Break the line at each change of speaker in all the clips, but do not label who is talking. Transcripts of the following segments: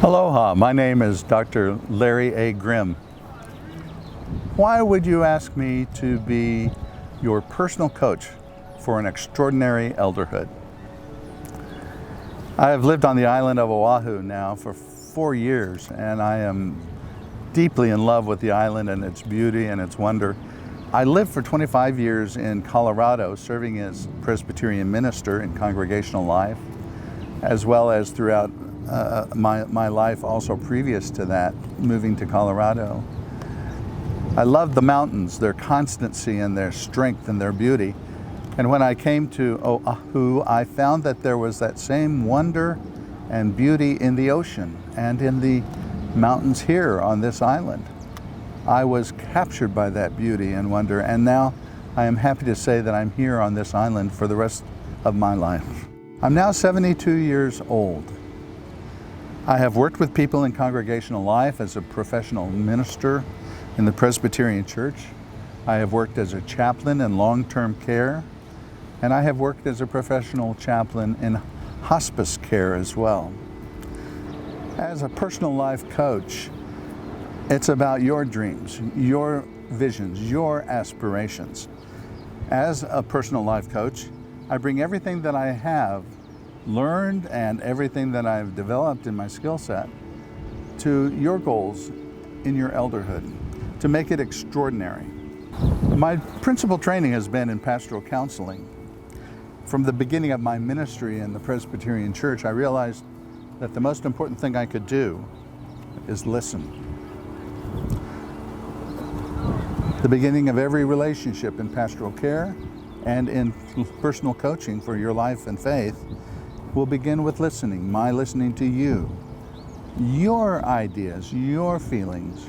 Aloha, my name is Dr. Larry A. Grimm. Why would you ask me to be your personal coach for an extraordinary elderhood? I have lived on the island of Oahu now for 4 years, and I am deeply in love with the island and its beauty and its wonder. I lived for 25 years in Colorado, serving as Presbyterian minister in congregational life, as well as throughout my life also previous to that, moving to Colorado. I love the mountains, their constancy and their strength and their beauty. And when I came to Oahu, I found that there was that same wonder and beauty in the ocean and in the mountains here on this island. I was captured by that beauty and wonder, and now I am happy to say that I'm here on this island for the rest of my life. I'm now 72 years old. I have worked with people in congregational life as a professional minister in the Presbyterian Church. I have worked as a chaplain in long-term care, and I have worked as a professional chaplain in hospice care as well. As a personal life coach, it's about your dreams, your visions, your aspirations. As a personal life coach, I bring everything that I have learned and everything that I've developed in my skill set to your goals in your elderhood, to make it extraordinary. My principal training has been in pastoral counseling. From the beginning of my ministry in the Presbyterian Church, I realized that the most important thing I could do is listen. The beginning of every relationship in pastoral care and in personal coaching for your life and faith will begin with listening, my listening to you, your ideas, your feelings,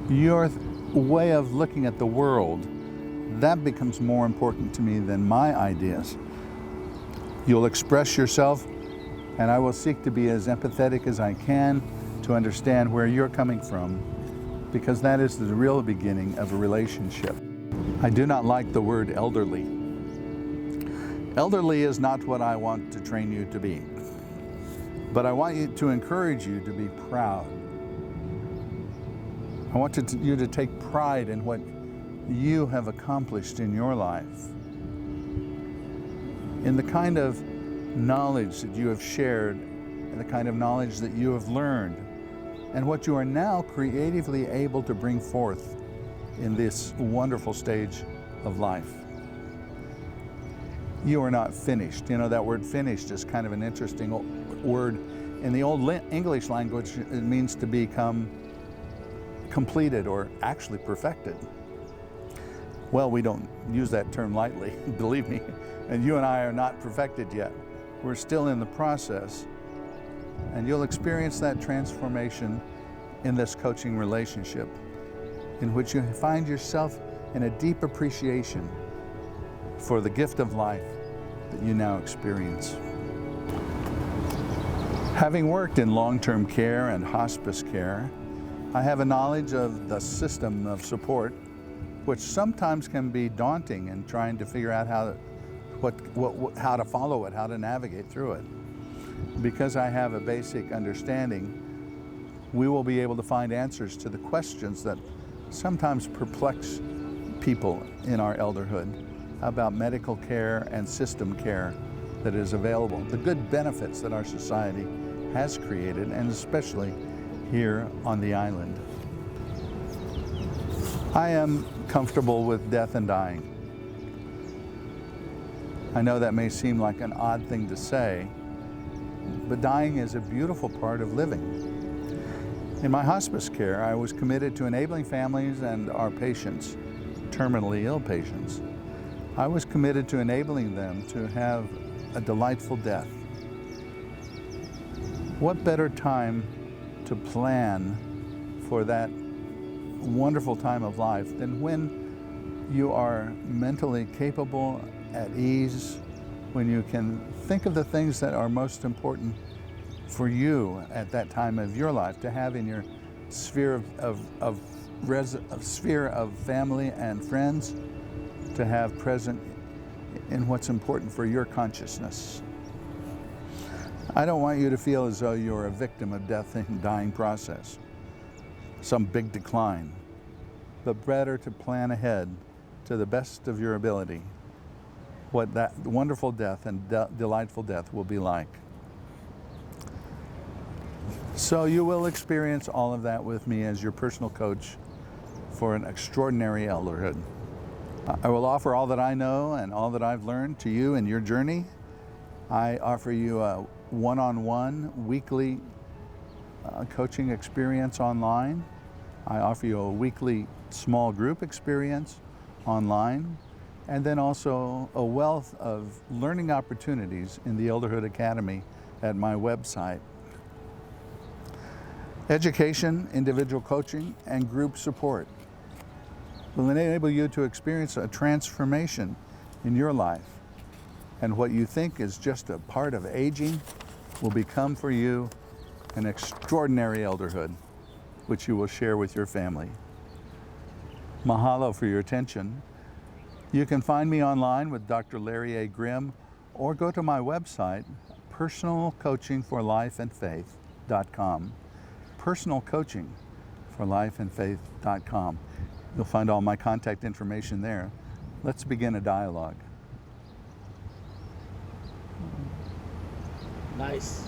your way of looking at the world. That becomes more important to me than my ideas. You'll express yourself, and I will seek to be as empathetic as I can to understand where you're coming from, because that is the real beginning of a relationship. I do not like the word elderly. Elderly is not what I want to train you to be, but I want you to encourage you to be proud. I want you to take pride in what you have accomplished in your life, in the kind of knowledge that you have shared, and the kind of knowledge that you have learned, and what you are now creatively able to bring forth in this wonderful stage of life. You are not finished. You know, that word finished is kind of an interesting word. In the old English language, it means to become completed or actually perfected. Well, we don't use that term lightly, believe me. And you and I are not perfected yet. We're still in the process. And you'll experience that transformation in this coaching relationship, in which you find yourself in a deep appreciation for the gift of life that you now experience. Having worked in long-term care and hospice care, I have a knowledge of the system of support, which sometimes can be daunting in trying to figure out how to follow it, how to navigate through it. Because I have a basic understanding, we will be able to find answers to the questions that sometimes perplex people in our elderhood about medical care and system care that is available, the good benefits that our society has created, and especially here on the island. I am comfortable with death and dying. I know that may seem like an odd thing to say, but dying is a beautiful part of living. In my hospice care, I was committed to enabling families and our patients, terminally ill patients, I was committed to enabling them to have a delightful death. What better time to plan for that wonderful time of life than when you are mentally capable, at ease, when you can think of the things that are most important for you at that time of your life to have in your sphere of family and friends, to have present in what's important for your consciousness. I don't want you to feel as though you're a victim of death and dying process, some big decline, but better to plan ahead to the best of your ability what that wonderful death and delightful death will be like. So you will experience all of that with me as your personal coach for an extraordinary elderhood. I will offer all that I know and all that I've learned to you in your journey. I offer you a one-on-one weekly coaching experience online. I offer you a weekly small group experience online, and then also a wealth of learning opportunities in the Elderhood Academy at my website. Education, individual coaching, and group support will enable you to experience a transformation in your life. And what you think is just a part of aging will become for you an extraordinary elderhood, which you will share with your family. Mahalo for your attention. You can find me online with Dr. Larry A. Grimm, or go to my website, personalcoachingforlifeandfaith.com. personalcoachingforlifeandfaith.com. You'll find all my contact information there. Let's begin a dialogue.
Nice.